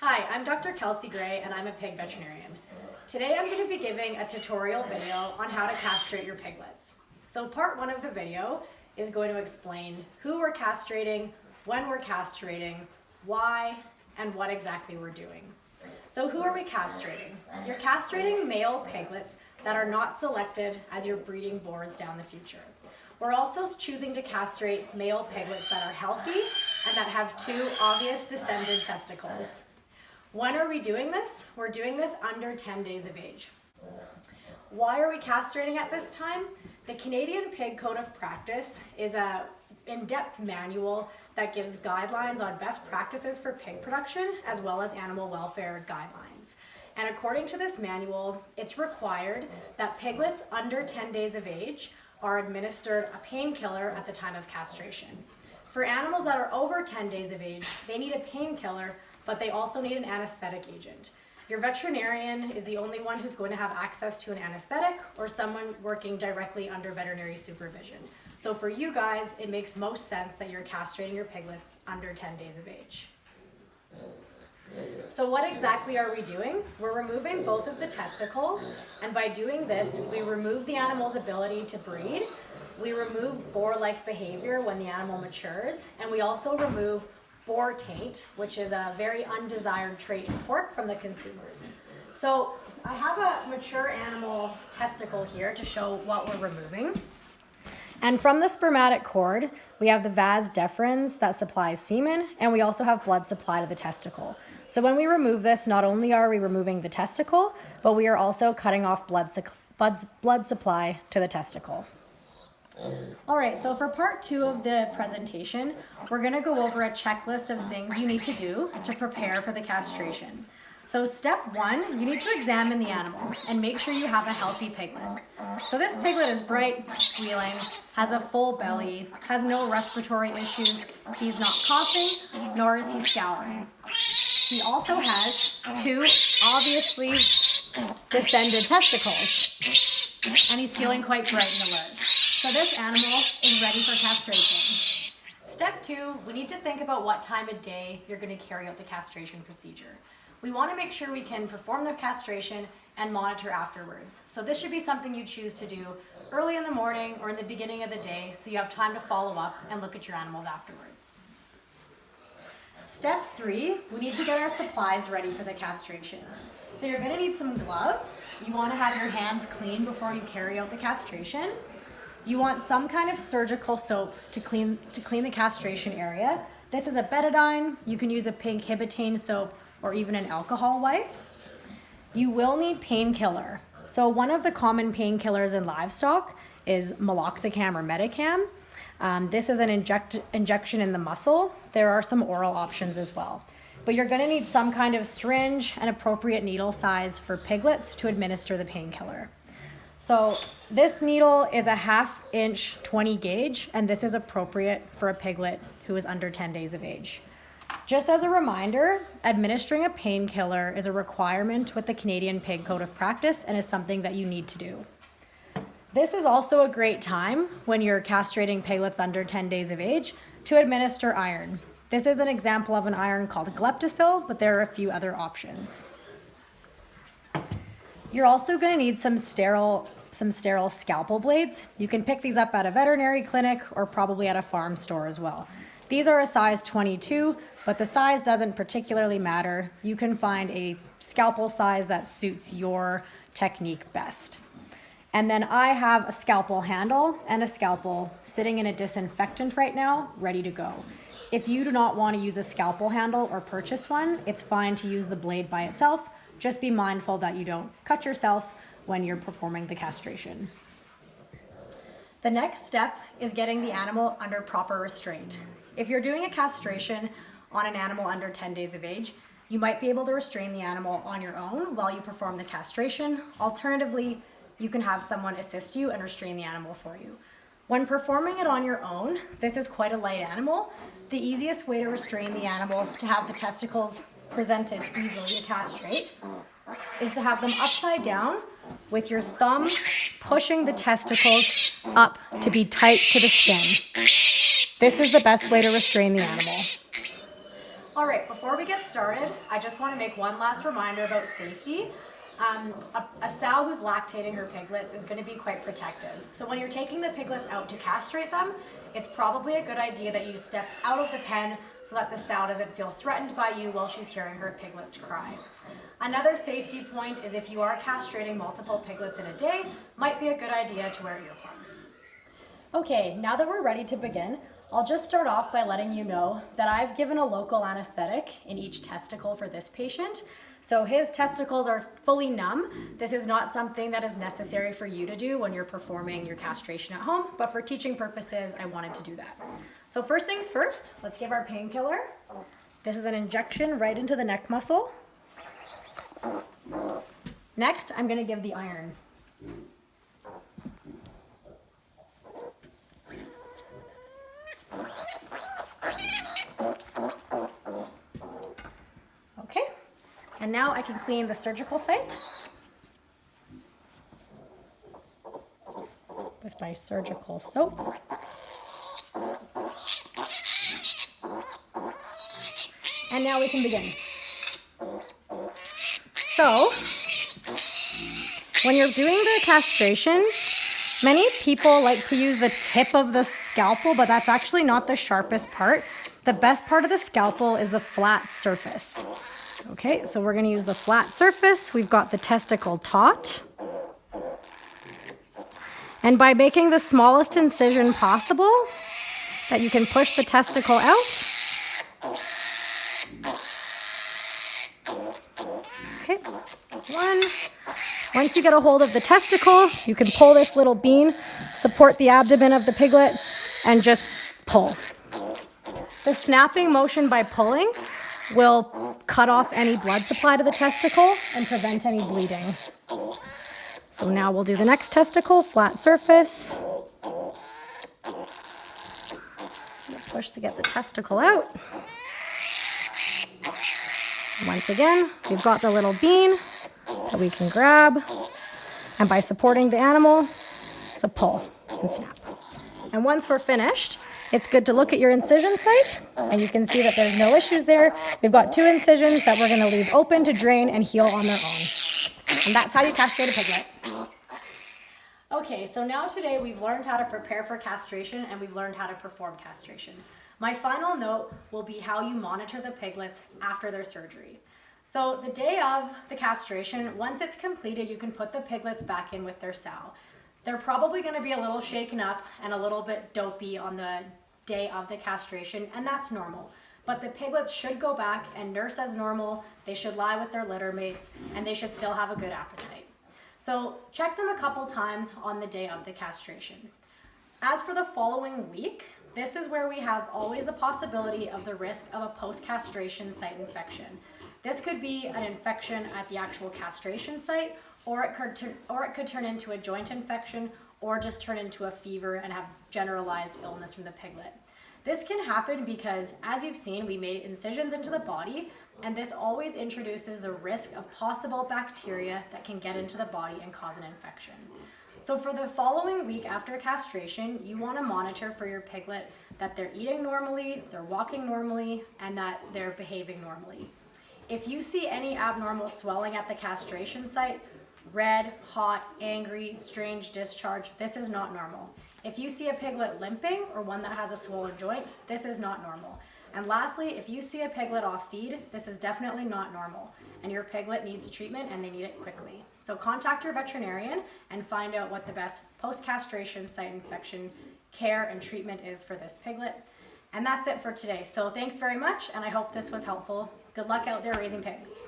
Hi, I'm Dr. Kelsey Gray and I'm a pig veterinarian. Today I'm going to be giving a tutorial video on how to castrate your piglets. So part one of the video is going to explain who we're castrating, when we're castrating, why, and what exactly we're doing. So who are we castrating? You're castrating male piglets that are not selected as your breeding boars down the future. We're also choosing to castrate male piglets that are healthy and that have two obvious descended testicles. When are we doing this? We're doing this under 10 days of age. Why are we castrating at this time? The Canadian Pig Code of Practice is an in-depth manual that gives guidelines on best practices for pig production as well as animal welfare guidelines. And according to this manual, it's required that piglets under 10 days of age are administered a painkiller at the time of castration. For animals that are over 10 days of age, they need a painkiller, but they also need an anesthetic agent. Your veterinarian is the only one who's going to have access to an anesthetic or someone working directly under veterinary supervision. So for you guys, it makes most sense that you're castrating your piglets under 10 days of age. So what exactly are we doing? We're removing both of the testicles, and by doing this, we remove the animal's ability to breed, we remove boar-like behavior when the animal matures, and we also remove boar taint, which is a very undesired trait in pork from the consumers. So I have a mature animal's testicle here to show what we're removing. And from the spermatic cord, we have the vas deferens that supplies semen, and we also have blood supply to the testicle. So when we remove this, not only are we removing the testicle, but we are also cutting off blood supply to the testicle. All right, so for part two of the presentation, we're going to go over a checklist of things you need to do to prepare for the castration. So step one, you need to examine the animal and make sure you have a healthy piglet. So this piglet is bright, squealing, has a full belly, has no respiratory issues, he's not coughing, nor is he scouring. He also has two obviously descended testicles, and he's feeling quite bright and alert. So this animal is ready for castration. Step two, we need to think about what time of day you're going to carry out the castration procedure. We want to make sure we can perform the castration and monitor afterwards. So this should be something you choose to do early in the morning or in the beginning of the day so you have time to follow up and look at your animals afterwards. Step three, we need to get our supplies ready for the castration. So you're going to need some gloves. You want to have your hands clean before you carry out the castration. You want some kind of surgical soap to clean the castration area. This is a betadine. You can use a pig hibitane soap or even an alcohol wipe. You will need painkiller. So one of the common painkillers in livestock is meloxicam or Medicam. This is an injection in the muscle. There are some oral options as well. But you're going to need some kind of syringe and appropriate needle size for piglets to administer the painkiller. So this needle is a 1/2 inch 20 gauge, and this is appropriate for a piglet who is under 10 days of age. Just as a reminder, administering a painkiller is a requirement with the Canadian Pig Code of Practice and is something that you need to do. This is also a great time when you're castrating piglets under 10 days of age to administer iron. This is an example of an iron called Glepticil, but there are a few other options. You're also going to need some sterile scalpel blades. You can pick these up at a veterinary clinic or probably at a farm store as well. These are a size 22, but the size doesn't particularly matter. You can find a scalpel size that suits your technique best. And then I have a scalpel handle and a scalpel sitting in a disinfectant right now, ready to go. If you do not want to use a scalpel handle or purchase one, it's fine to use the blade by itself. Just be mindful that you don't cut yourself when you're performing the castration. The next step is getting the animal under proper restraint. If you're doing a castration on an animal under 10 days of age, you might be able to restrain the animal on your own while you perform the castration. Alternatively, you can have someone assist you and restrain the animal for you. When performing it on your own, this is quite a light animal. The easiest way to restrain the animal to have the testicles presented easily to castrate is to have them upside down with your thumb pushing the testicles up to be tight to the skin. This is the best way to restrain the animal. All right, before we get started, I just want to make one last reminder about safety. A sow who's lactating her piglets is going to be quite protective. So when you're taking the piglets out to castrate them, it's probably a good idea that you step out of the pen so that the sow doesn't feel threatened by you while she's hearing her piglets cry. Another safety point is if you are castrating multiple piglets in a day, might be a good idea to wear earplugs. Okay, now that we're ready to begin, I'll just start off by letting you know that I've given a local anesthetic in each testicle for this patient. So his testicles are fully numb. This is not something that is necessary for you to do when you're performing your castration at home, but for teaching purposes, I wanted to do that. So first things first, let's give our painkiller. This is an injection right into the neck muscle. Next, I'm gonna give the iron. Okay, and now I can clean the surgical site with my surgical soap. And now we can begin. So, when you're doing the castration, many people like to use the tip of the scalpel, but that's actually not the sharpest part. The best part of the scalpel is the flat surface. Okay, so we're going to use the flat surface. We've got the testicle taut. And by making the smallest incision possible, that you can push the testicle out. Okay, one. Once you get a hold of the testicle, you can pull this little bean, support the abdomen of the piglet, and just pull. The snapping motion by pulling will cut off any blood supply to the testicle and prevent any bleeding. So now we'll do the next testicle, flat surface. Push to get the testicle out. Once again, we've got the little bean that we can grab, and by supporting the animal, it's a pull and snap. And once we're finished, it's good to look at your incision site, and you can see that there's no issues there. We've got 2 incisions that we're going to leave open to drain and heal on their own. And that's how you castrate a piglet. Okay, so now today we've learned how to prepare for castration and we've learned how to perform castration. My final note will be how you monitor the piglets after their surgery. So the day of the castration, once it's completed, you can put the piglets back in with their sow. They're probably going to be a little shaken up and a little bit dopey on the day of the castration, and that's normal. But the piglets should go back and nurse as normal, they should lie with their litter mates, and they should still have a good appetite. So check them a couple times on the day of the castration. As for the following week, this is where we have always the possibility of the risk of a post-castration site infection. This could be an infection at the actual castration site, or it could turn into a joint infection, or just turn into a fever and have generalized illness from the piglet. This can happen because, as you've seen, we made incisions into the body, and this always introduces the risk of possible bacteria that can get into the body and cause an infection. So for the following week after castration, you want to monitor for your piglet that they're eating normally, they're walking normally, and that they're behaving normally. If you see any abnormal swelling at the castration site, red, hot, angry, strange discharge, this is not normal. If you see a piglet limping or one that has a swollen joint, this is not normal. And lastly, if you see a piglet off feed, this is definitely not normal, and your piglet needs treatment and they need it quickly. So contact your veterinarian and find out what the best post-castration site infection care and treatment is for this piglet. And that's it for today. So thanks very much, and I hope this was helpful. Good luck out there raising pigs.